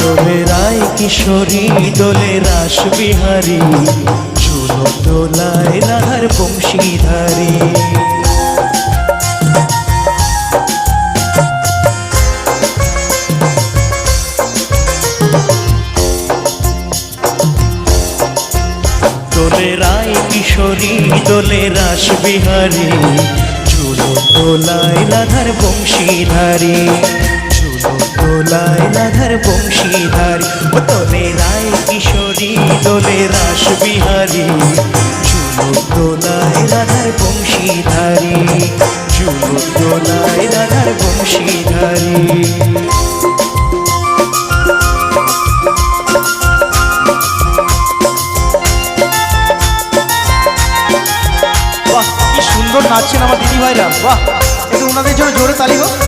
দোলে রায় কিশোরী দোলে রাস বিহারী, চুলো দোলায় রাধার বংশীধারী। দোলে রায় কিশোরী দোলে রাস বিহারী, চুলো দোলায় রাধার বংশীধারী, চুলো দোলায় রাধার বংশীধারী। দোলে রায় কিশোরী দোলে রাস বিহারী, চুলো দোলায় রাধার বংশীধারী, চুলো দোলায় রাধার বংশীধারী। বাহ, কি সুন্দর নাচছেন আমার দিদি ভাইরা। বাহ, একটু ওনাদের জন্য জোরে তালি হোক।